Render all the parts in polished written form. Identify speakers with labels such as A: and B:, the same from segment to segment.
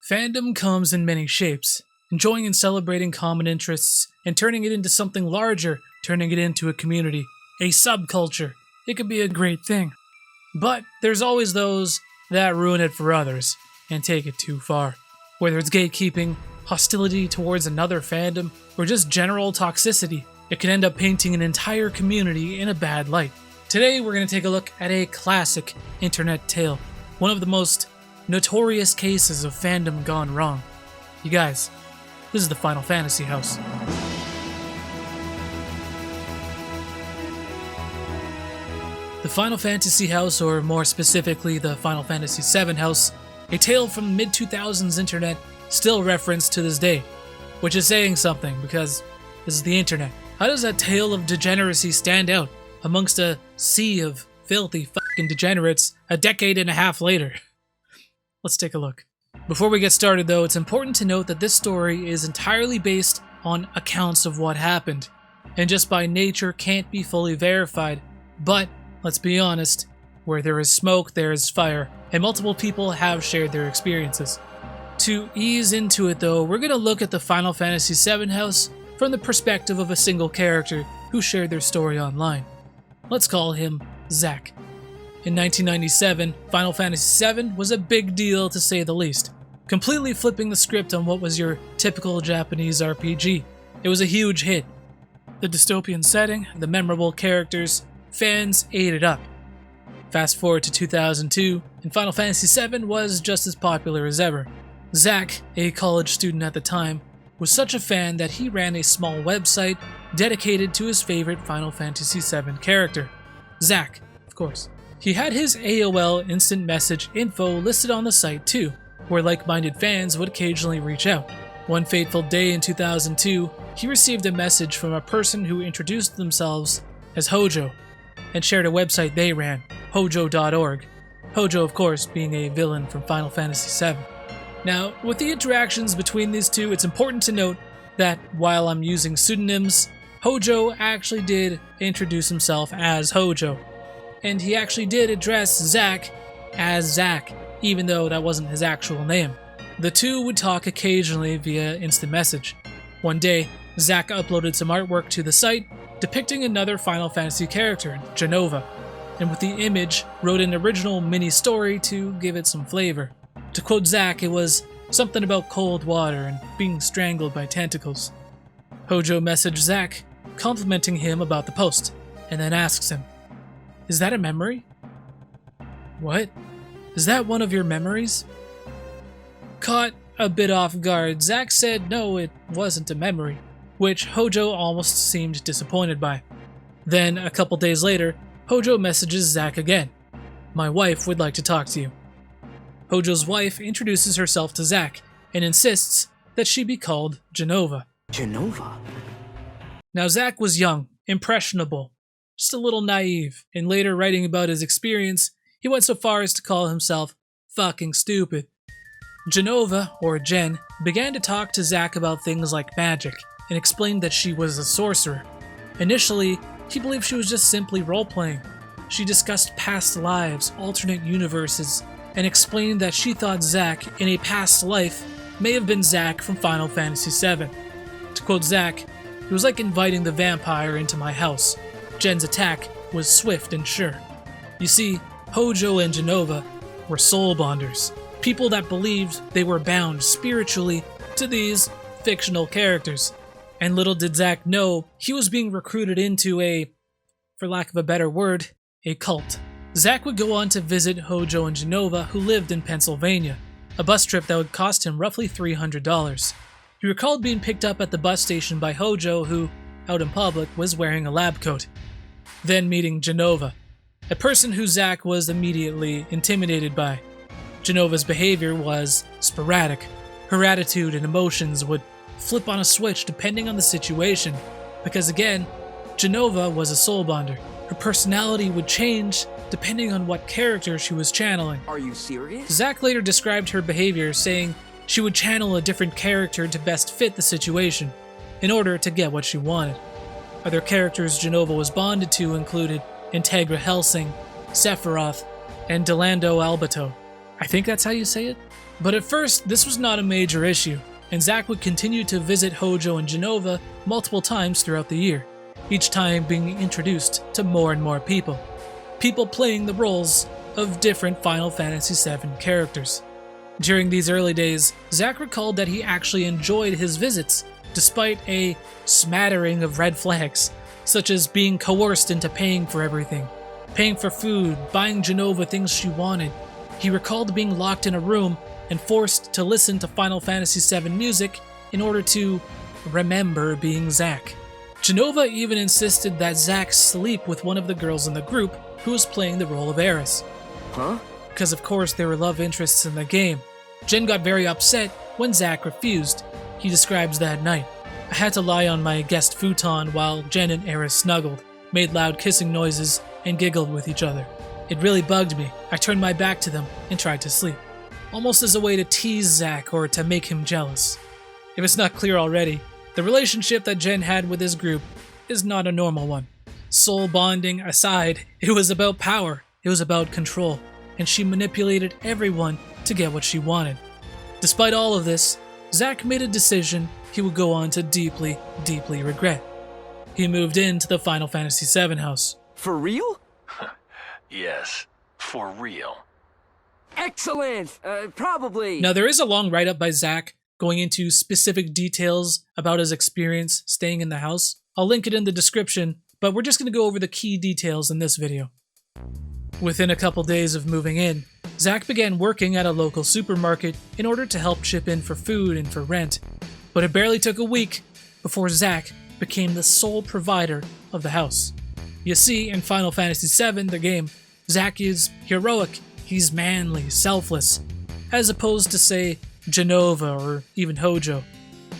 A: Fandom comes in many shapes, enjoying and celebrating common interests and turning it into something larger, turning it into a community, a subculture. It could be a great thing. But there's always those that ruin it for others and take it too far. Whether it's gatekeeping, hostility towards another fandom, or just general toxicity, it can end up painting an entire community in a bad light. Today we're going to take a look at a classic internet tale, one of the most notorious cases of fandom gone wrong. You guys, this is the Final Fantasy House. The Final Fantasy House, or more specifically the Final Fantasy VII House, a tale from the mid-2000s internet still referenced to this day, which is saying something because this is the internet. How does that tale of degeneracy stand out amongst a sea of filthy fucking degenerates a decade and a half later? Let's take a look. Before we get started though, it's important to note that this story is entirely based on accounts of what happened, and just by nature can't be fully verified, but let's be honest, where there is smoke, there is fire, and multiple people have shared their experiences. To ease into it though, we're going to look at the Final Fantasy VII House from the perspective of a single character who shared their story online. Let's call him Zack. In 1997, Final Fantasy VII was a big deal to say the least, completely flipping the script on what was your typical Japanese RPG. It was a huge hit. The dystopian setting, the memorable characters, fans ate it up. Fast forward to 2002, and Final Fantasy VII was just as popular as ever. Zack, a college student at the time, was such a fan that he ran a small website dedicated to his favorite Final Fantasy VII character, Zack, of course. He had his AOL instant message info listed on the site too, where like-minded fans would occasionally reach out. One fateful day in 2002, he received a message from a person who introduced themselves as Hojo, and shared a website they ran, hojo.org. Hojo, of course, being a villain from Final Fantasy VII. Now, with the interactions between these two, it's important to note that while I'm using pseudonyms, Hojo actually did introduce himself as Hojo, and he actually did address Zack as Zack, even though that wasn't his actual name. The two would talk occasionally via instant message. One day, Zack uploaded some artwork to the site depicting another Final Fantasy character, Jenova, and with the image wrote an original mini-story to give it some flavor. To quote Zack, it was something about cold water and being strangled by tentacles. Hojo messaged Zack, complimenting him about the post, and then asks him, "Is that a memory?" "What? Is that one of your memories?" Caught a bit off guard, Zack said no, it wasn't a memory, which Hojo almost seemed disappointed by. Then, a couple days later, Hojo messages Zack again. "My wife would like to talk to you." Hojo's wife introduces herself to Zack and insists that she be called Jenova.
B: Jenova?
A: Now Zack was young, impressionable, just a little naive, and later writing about his experience, he went so far as to call himself fucking stupid. Jenova, or Jen, began to talk to Zack about things like magic, and explained that she was a sorcerer. Initially, he believed she was just simply role-playing. She discussed past lives, alternate universes, and explained that she thought Zack, in a past life, may have been Zack from Final Fantasy VII. To quote Zack, "It was like inviting the vampire into my house. Jen's attack was swift and sure." You see, Hojo and Jenova were soul bonders, people that believed they were bound spiritually to these fictional characters. And little did Zack know, he was being recruited into a, for lack of a better word, a cult. Zack would go on to visit Hojo and Jenova, who lived in Pennsylvania, a bus trip that would cost him roughly $300. He recalled being picked up at the bus station by Hojo, who, out in public, was wearing a lab coat. Then meeting Jenova, a person who Zack was immediately intimidated by. Genova's behavior was sporadic. Her attitude and emotions would flip on a switch depending on the situation, because again, Jenova was a soul bonder. Her personality would change depending on what character she was channeling.
B: Are you serious?
A: Zack later described her behavior, saying she would channel a different character to best fit the situation, in order to get what she wanted. Other characters Jenova was bonded to included Integra Helsing, Sephiroth, and Delando Albato. I think that's how you say it. But at first, this was not a major issue, and Zack would continue to visit Hojo and Jenova multiple times throughout the year, each time being introduced to more and more people. People playing the roles of different Final Fantasy VII characters. During these early days, Zack recalled that he actually enjoyed his visits, despite a smattering of red flags, such as being coerced into paying for everything, paying for food, buying Jenova things she wanted. He recalled being locked in a room and forced to listen to Final Fantasy VII music in order to remember being Zack. Jenova even insisted that Zack sleep with one of the girls in the group who was playing the role of Eris.
B: Huh?
A: Because of course they were love interests in the game. Jen got very upset when Zack refused. He describes that night. I had to lie on my guest futon while Jen and Eris snuggled, made loud kissing noises, and giggled with each other. It really bugged me. I turned my back to them and tried to sleep, almost as a way to tease Zack or to make him jealous. If it's not clear already, the relationship that Jen had with his group is not a normal one. Soul bonding aside, it was about power, it was about control, and she manipulated everyone to get what she wanted. Despite all of this, Zack made a decision he would go on to deeply, deeply regret. He moved into the Final Fantasy VII house.
B: For real?
C: Yes, for real.
B: Excellent! Probably.
A: Now, there is a long write-up by Zack going into specific details about his experience staying in the house. I'll link it in the description, but we're just going to go over the key details in this video. Within a couple days of moving in, Zack began working at a local supermarket in order to help chip in for food and for rent. But it barely took a week before Zack became the sole provider of the house. You see, in Final Fantasy VII, the game, Zack is heroic, he's manly, selfless, as opposed to, say, Jenova or even Hojo.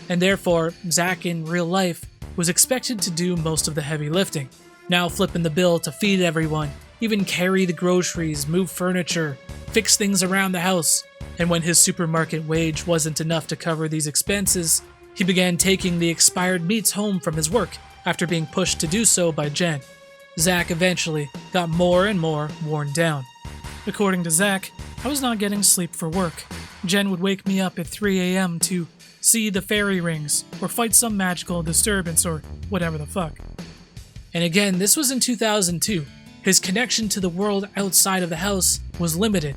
A: And therefore, Zack in real life was expected to do most of the heavy lifting, now flipping the bill to feed everyone, even carry the groceries, move furniture, fix things around the house. And when his supermarket wage wasn't enough to cover these expenses, he began taking the expired meats home from his work after being pushed to do so by Jen. Zack eventually got more and more worn down. According to Zack, I was not getting sleep for work. Jen would wake me up at 3 a.m. to see the fairy rings or fight some magical disturbance or whatever the fuck. And again, this was in 2002. His connection to the world outside of the house was limited.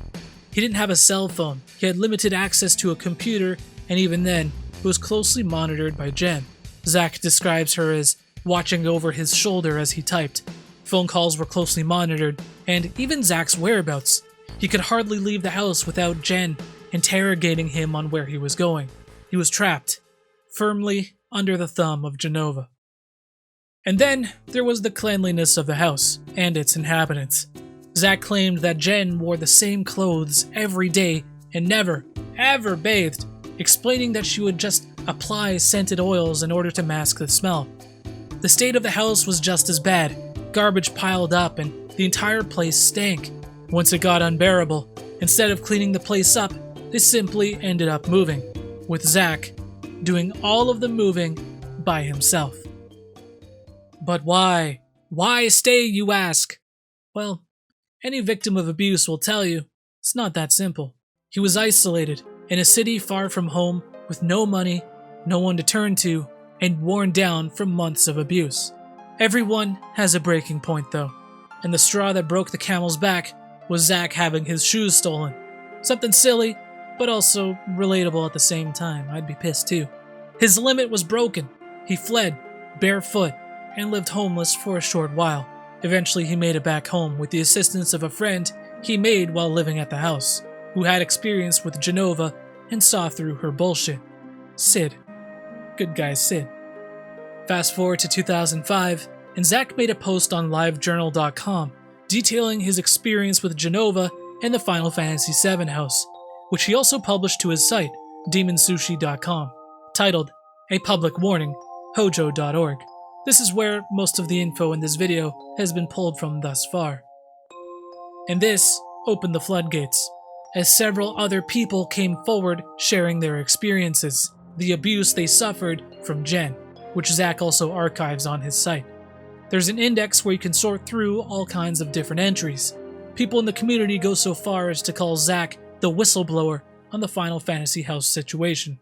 A: He didn't have a cell phone, he had limited access to a computer, and even then, it was closely monitored by Jen. Zack describes her as watching over his shoulder as he typed. Phone calls were closely monitored, and even Zack's whereabouts. He could hardly leave the house without Jen interrogating him on where he was going. He was trapped, firmly under the thumb of Jenova. And then there was the cleanliness of the house and its inhabitants. Zack claimed that Jen wore the same clothes every day and never, ever bathed, explaining that she would just apply scented oils in order to mask the smell. The state of the house was just as bad. Garbage piled up and the entire place stank. Once it got unbearable, instead of cleaning the place up, they simply ended up moving, with Zack doing all of the moving by himself. But why? Why stay, you ask? Well, any victim of abuse will tell you it's not that simple. He was isolated in a city far from home with no money, no one to turn to, and worn down from months of abuse. Everyone has a breaking point though, and the straw that broke the camel's back was Zack having his shoes stolen. Something silly, but also relatable at the same time. I'd be pissed too. His limit was broken. He fled, barefoot, and lived homeless for a short while. Eventually he made it back home with the assistance of a friend he made while living at the house, who had experience with Jenova and saw through her bullshit. Sid. Good guy Sid. Fast forward to 2005, and Zack made a post on livejournal.com detailing his experience with Jenova and the Final Fantasy VII house, which he also published to his site, demonsushi.com, titled, A Public Warning, hojo.org. This is where most of the info in this video has been pulled from thus far. And this opened the floodgates, as several other people came forward sharing their experiences, the abuse they suffered from Jen, which Zack also archives on his site. There's an index where you can sort through all kinds of different entries. People in the community go so far as to call Zack the whistleblower on the Final Fantasy house situation.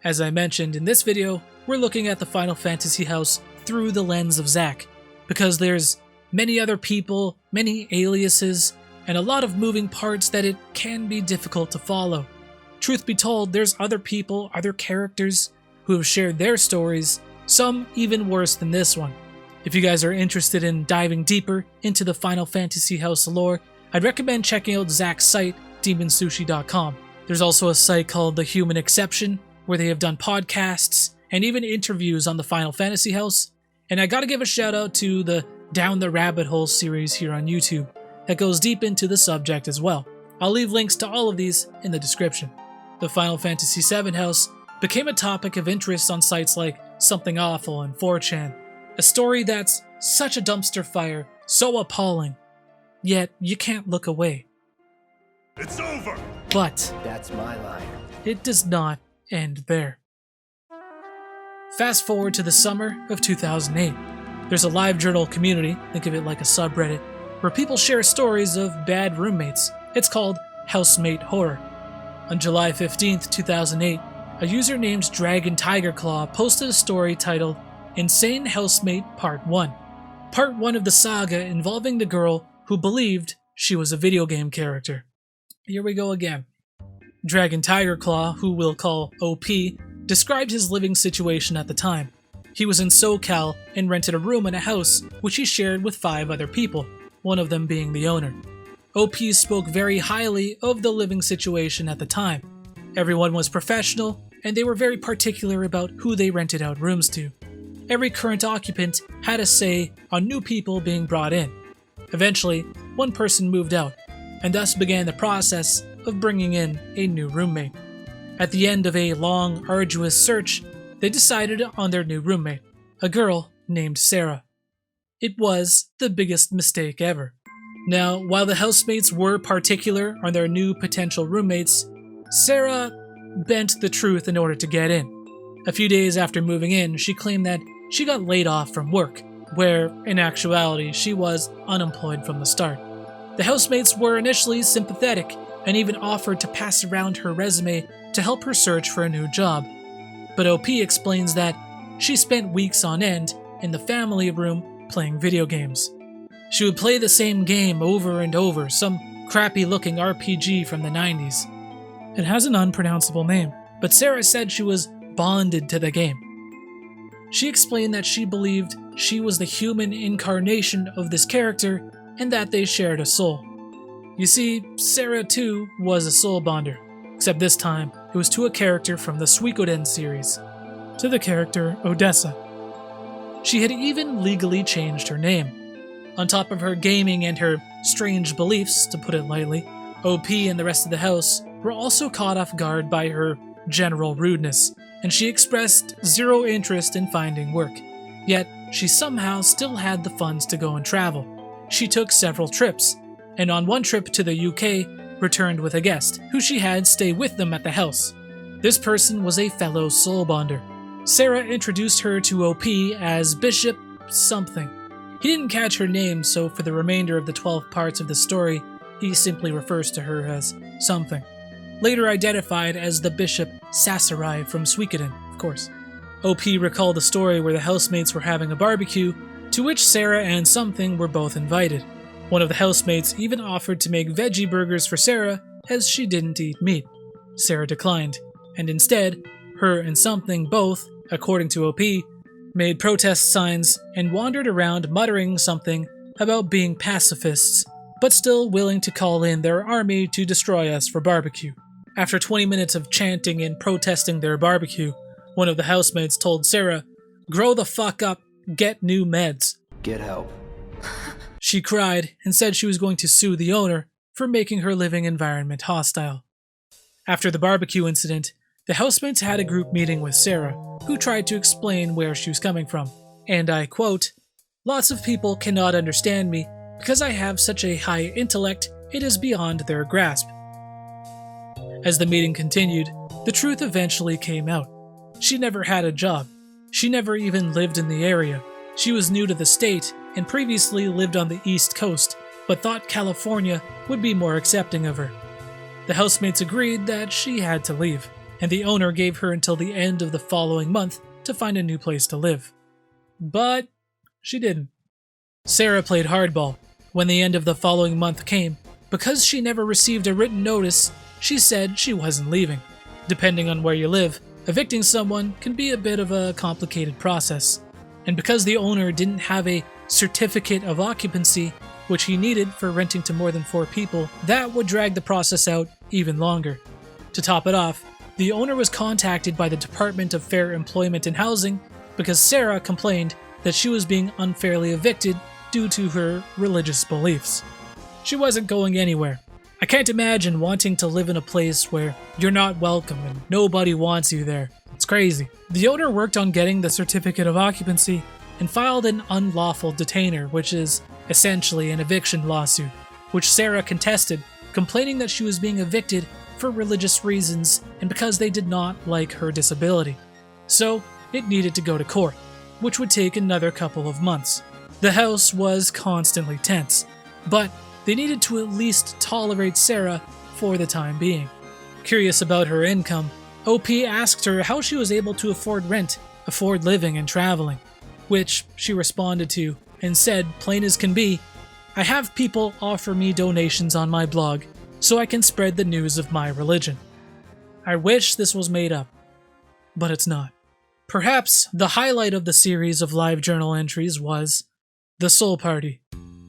A: As I mentioned in this video, we're looking at the Final Fantasy house through the lens of Zack, because there's many other people, many aliases, and a lot of moving parts that it can be difficult to follow. Truth be told, there's other people, other characters who have shared their stories, some even worse than this one. If you guys are interested in diving deeper into the Final Fantasy house lore, I'd recommend checking out Zack's site, demonsushi.com. There's also a site called The Human Exception, where they have done podcasts and even interviews on the Final Fantasy house. And I gotta give a shout out to the Down the Rabbit Hole series here on YouTube that goes deep into the subject as well. I'll leave links to all of these in the description. The Final Fantasy VII house became a topic of interest on sites like Something Awful and 4chan. A story that's such a dumpster fire, so appalling, yet you can't look away.
D: It's over!
B: But that's my line.
A: It does not end there. Fast forward to the summer of 2008. There's a live journal community, think of it like a subreddit, where people share stories of bad roommates. It's called Housemate Horror. On July 15th, 2008, a user named Dragon Tiger Claw posted a story titled Insane Housemate Part 1. Part 1 of the saga involving the girl who believed she was a video game character. Here we go again. Dragon Tiger Claw, who we'll call OP, described his living situation at the time. He was in SoCal and rented a room in a house which he shared with 5 other people, one of them being the owner. OP spoke very highly of the living situation at the time. Everyone was professional, and they were very particular about who they rented out rooms to. Every current occupant had a say on new people being brought in. Eventually, one person moved out, and thus began the process of bringing in a new roommate. At the end of a long, arduous search, they decided on their new roommate, a girl named Sarah. It was the biggest mistake ever. Now, while the housemates were particular on their new potential roommates, Sarah bent the truth in order to get in. A few days after moving in, she claimed that she got laid off from work, where, in actuality, she was unemployed from the start. The housemates were initially sympathetic and even offered to pass around her resume to help her search for a new job. But OP explains that she spent weeks on end in the family room playing video games. She would play the same game over and over, some crappy-looking RPG from the 90s. It has an unpronounceable name, but Sarah said she was bonded to the game. She explained that she believed she was the human incarnation of this character and that they shared a soul. You see, Sarah too was a soul bonder, except this time it was to a character from the Suikoden series, to the character Odessa. She had even legally changed her name. On top of her gaming and her strange beliefs, to put it lightly, OP and the rest of the house were also caught off guard by her general rudeness, and she expressed zero interest in finding work. Yet, she somehow still had the funds to go and travel. She took several trips, and on one trip to the UK, returned with a guest, who she had stay with them at the house. This person was a fellow soul bonder. Sarah introduced her to OP as Bishop something. He didn't catch her name, so for the remainder of the 12 parts of the story, he simply refers to her as something. Later identified as the Bishop Sasarai from Suikoden, of course. OP recalled a story where the housemates were having a barbecue, to which Sarah and something were both invited. One of the housemates even offered to make veggie burgers for Sarah, as she didn't eat meat. Sarah declined, and instead, her and something both, according to OP, made protest signs and wandered around muttering something about being pacifists, but still willing to call in their army to destroy us for barbecue. After 20 minutes of chanting and protesting their barbecue, one of the housemates told Sarah, "Grow the fuck up, get new meds."
B: Get help.
A: She cried and said she was going to sue the owner for making her living environment hostile. After the barbecue incident, the housemates had a group meeting with Sarah, who tried to explain where she was coming from. And I quote, "Lots of people cannot understand me because I have such a high intellect, it is beyond their grasp." As the meeting continued, the truth eventually came out. She never had a job. She never even lived in the area. She was new to the state and previously lived on the East Coast, but thought California would be more accepting of her. The housemates agreed that she had to leave, and the owner gave her until the end of the following month to find a new place to live. But she didn't. Sarah played hardball. When the end of the following month came, because she never received a written notice, she said she wasn't leaving. Depending on where you live, evicting someone can be a bit of a complicated process. And because the owner didn't have a certificate of occupancy, which he needed for renting to more than 4 people, that would drag the process out even longer. To top it off, the owner was contacted by the Department of Fair Employment and Housing because Sarah complained that she was being unfairly evicted due to her religious beliefs. She wasn't going anywhere. I can't imagine wanting to live in a place where you're not welcome and nobody wants you there. It's crazy. The owner worked on getting the certificate of occupancy and filed an unlawful detainer, which is essentially an eviction lawsuit, which Sarah contested, complaining that she was being evicted for religious reasons and because they did not like her disability. So it needed to go to court, which would take another couple of months. The house was constantly tense, but they needed to at least tolerate Sarah for the time being. Curious about her income, OP asked her how she was able to afford rent, afford living and traveling, which she responded to and said, plain as can be, "I have people offer me donations on my blog so I can spread the news of my religion." I wish this was made up, but it's not. Perhaps the highlight of the series of live journal entries was the Soul Party.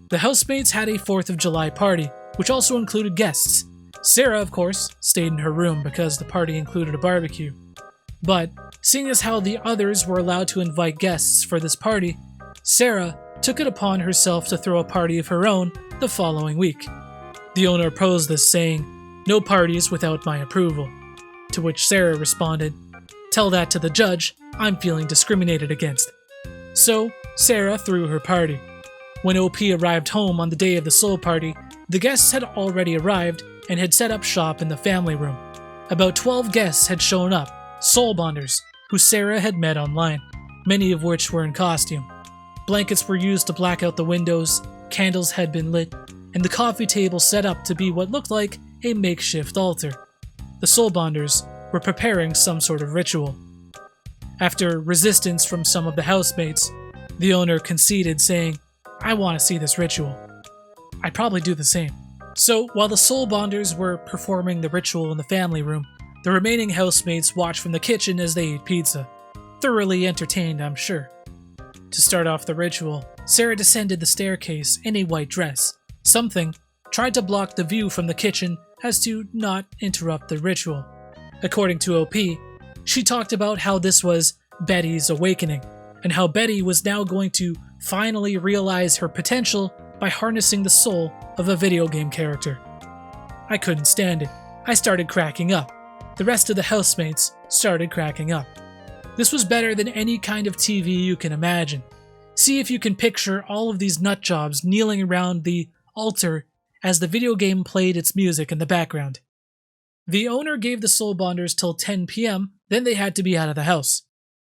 A: The housemates had a 4th of July party, which also included guests. Sarah, of course, stayed in her room because the party included a barbecue. But, seeing as how the others were allowed to invite guests for this party, Sarah took it upon herself to throw a party of her own the following week. The owner opposed this, saying, "No parties without my approval." To which Sarah responded, "Tell that to the judge, I'm feeling discriminated against." So, Sarah threw her party. When OP arrived home on the day of the Soul Party, the guests had already arrived and had set up shop in the family room. About 12 guests had shown up, soul bonders, who Sarah had met online, many of which were in costume. Blankets were used to black out the windows, candles had been lit, and the coffee table set up to be what looked like a makeshift altar. The soul bonders were preparing some sort of ritual. After resistance from some of the housemates, the owner conceded, saying, "I want to see this ritual." I'd probably do the same. So, while the soul bonders were performing the ritual in the family room, the remaining housemates watched from the kitchen as they ate pizza. Thoroughly entertained, I'm sure. To start off the ritual, Sarah descended the staircase in a white dress. Something tried to block the view from the kitchen as to not interrupt the ritual. According to OP, she talked about how this was Betty's awakening, and how Betty was now going to finally realize her potential by harnessing the soul of a video game character. I couldn't stand it. I started cracking up. The rest of the housemates started cracking up. This was better than any kind of TV you can imagine. See if you can picture all of these nutjobs kneeling around the altar as the video game played its music in the background. The owner gave the soul bonders till 10 p.m., then they had to be out of the house.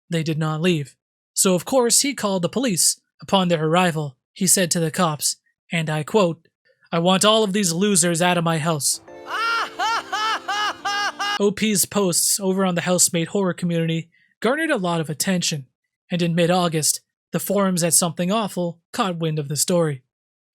A: They did not leave. So of course he called the police. Upon their arrival, he said to the cops, and I quote, "I want all of these losers out of my house." OP's posts over on the housemate horror community garnered a lot of attention, and in mid-August, the forums at Something Awful caught wind of the story.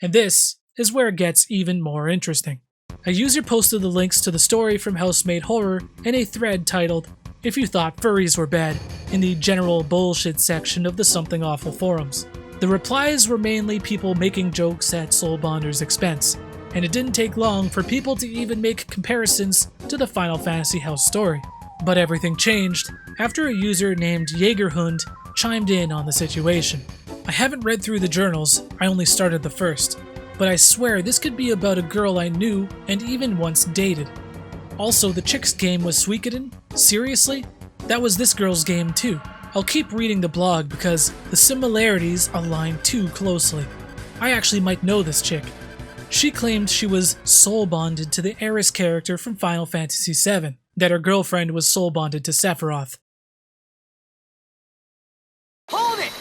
A: And this is where it gets even more interesting. A user posted the links to the story from Housemate Horror in a thread titled, "If You Thought Furries Were Bad," in the general bullshit section of the Something Awful forums. The replies were mainly people making jokes at Soul Bonder's expense, and it didn't take long for people to even make comparisons to the Final Fantasy House story. But everything changed after a user named Jaegerhund chimed in on the situation. I haven't read through the journals, I only started the first, but I swear this could be about a girl I knew and even once dated. Also, the chick's game was Suikoden? Seriously? That was this girl's game too. I'll keep reading the blog because the similarities align too closely. I actually might know this chick. She claimed she was soul bonded to the Eris character from Final Fantasy VII, that her girlfriend was soul bonded to Sephiroth.
B: Hold it!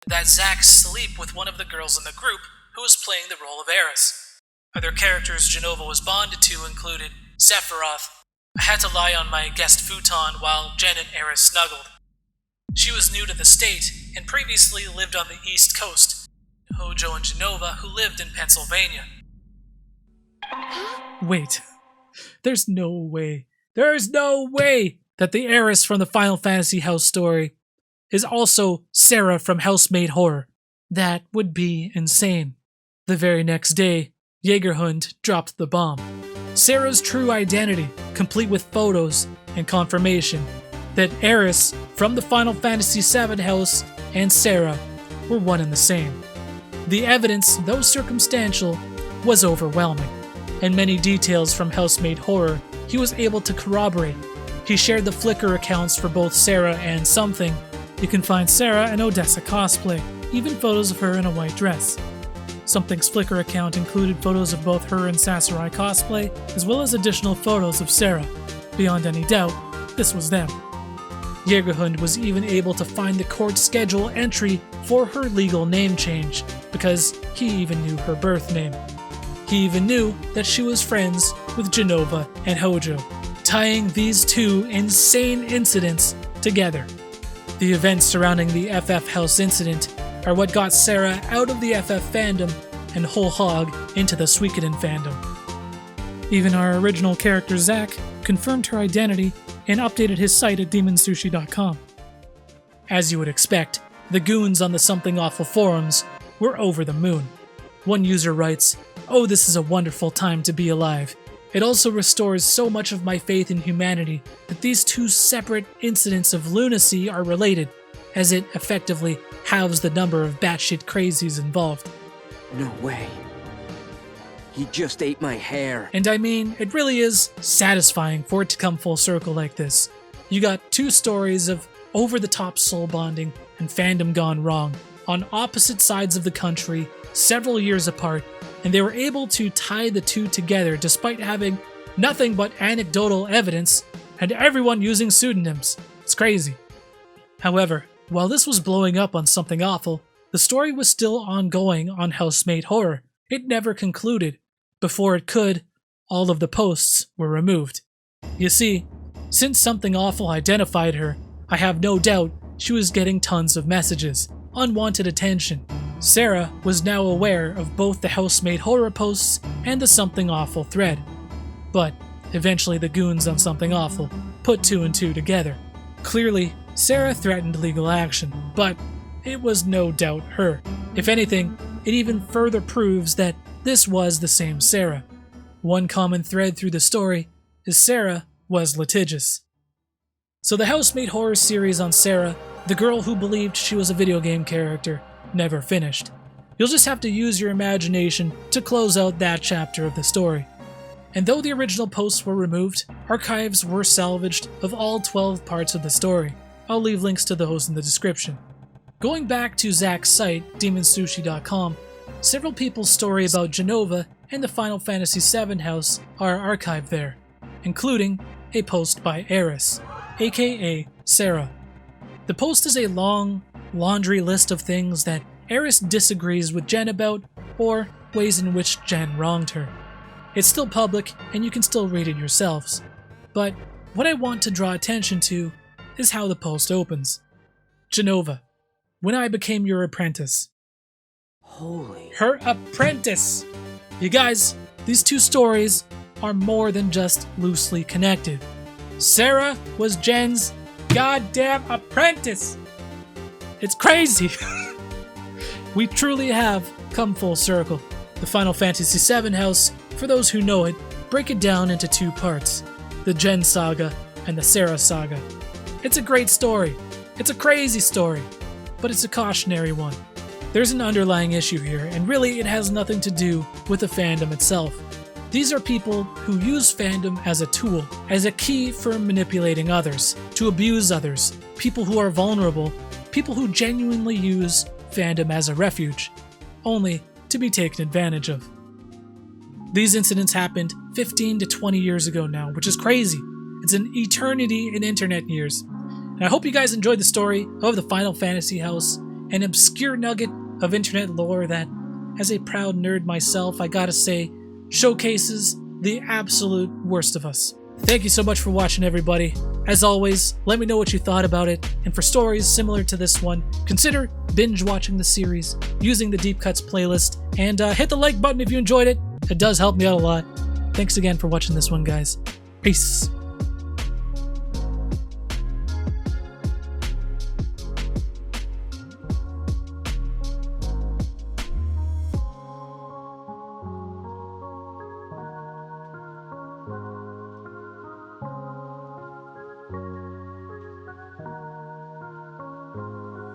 A: That Zack sleep with one of the girls in the group who was playing the role of Eris. Other characters Genova was bonded to included Sephiroth. I had to lie on my guest futon while Jen and Eris snuggled. She was new to the state and previously lived on the East Coast. Hojo and Genova, who lived in Pennsylvania. Wait. There's no way that the Eris from the Final Fantasy House story is also Sarah from Housemaid Horror. That would be insane. The very next day, Jägerhund dropped the bomb. Sarah's true identity, complete with photos and confirmation that Eris from the Final Fantasy VII house and Sarah were one and the same. The evidence, though circumstantial, was overwhelming, and many details from Housemaid Horror he was able to corroborate. He shared the Flickr accounts for both Sarah and Something. You can find Sarah and Odessa cosplay, even photos of her in a white dress. Something's Flickr account included photos of both her and Sakurai cosplay, as well as additional photos of Sarah. Beyond any doubt, this was them. Jägerhund was even able to find the court schedule entry for her legal name change, because he even knew her birth name. He even knew that she was friends with Genova and Hojo, tying these two insane incidents together. The events surrounding the FF House incident are what got Sarah out of the FF fandom and whole hog into the Suikoden fandom. Even our original character Zack confirmed her identity and updated his site at demonsushi.com. As you would expect, the goons on the Something Awful forums were over the moon. One user writes, "Oh, this is a wonderful time to be alive. It also restores so much of my faith in humanity that these two separate incidents of lunacy are related, as it effectively halves the number of batshit crazies involved."
E: No way. He just ate my hair.
A: And I mean, it really is satisfying for it to come full circle like this. You got two stories of over-the-top soul bonding and fandom gone wrong on opposite sides of the country, several years apart, and they were able to tie the two together despite having nothing but anecdotal evidence and everyone using pseudonyms. It's crazy. However, while this was blowing up on Something Awful, the story was still ongoing on Housemaid Horror. It never concluded. Before it could, all of the posts were removed. You see, since Something Awful identified her, I have no doubt she was getting tons of messages, unwanted attention. Sarah was now aware of both the Housemaid Horror posts and the Something Awful thread. But eventually the goons on Something Awful put two and two together. Clearly, Sarah threatened legal action, but it was no doubt her. If anything, it even further proves that this was the same Sarah. One common thread through the story is Sarah was litigious. So the Housemaid Horror series on Sarah, the girl who believed she was a video game character, never finished. You'll just have to use your imagination to close out that chapter of the story. And though the original posts were removed, archives were salvaged of all 12 parts of the story. I'll leave links to those in the description. Going back to Zack's site, demonsushi.com, several people's story about Genova and the Final Fantasy VII house are archived there, including a post by Eris, aka Sarah. The post is a long, laundry list of things that Eris disagrees with Jen about, or ways in which Jen wronged her. It's still public, and you can still read it yourselves. But what I want to draw attention to is how the post opens. Genova, when I became your apprentice.
E: Holy.
A: Her apprentice! You guys, these two stories are more than just loosely connected. Sarah was Jen's goddamn apprentice! It's crazy! We truly have come full circle. The Final Fantasy VII house, for those who know it, break it down into two parts. The Jen Saga and the Sarah Saga. It's a great story. It's a crazy story. But it's a cautionary one. There's an underlying issue here, and really it has nothing to do with the fandom itself. These are people who use fandom as a tool, as a key for manipulating others, to abuse others, people who are vulnerable, people who genuinely use fandom as a refuge, only to be taken advantage of. These incidents happened 15 to 20 years ago now, which is crazy. It's an eternity in internet years. And I hope you guys enjoyed the story of the Final Fantasy house, an obscure nugget of internet lore that, as a proud nerd myself, I gotta say, showcases the absolute worst of us. Thank you so much for watching, everybody. As always, let me know what you thought about it, and for stories similar to this one, consider binge watching the series, using the Deep Cuts playlist, and hit the like button if you enjoyed it. It does help me out a lot. Thanks again for watching this one, guys. Peace.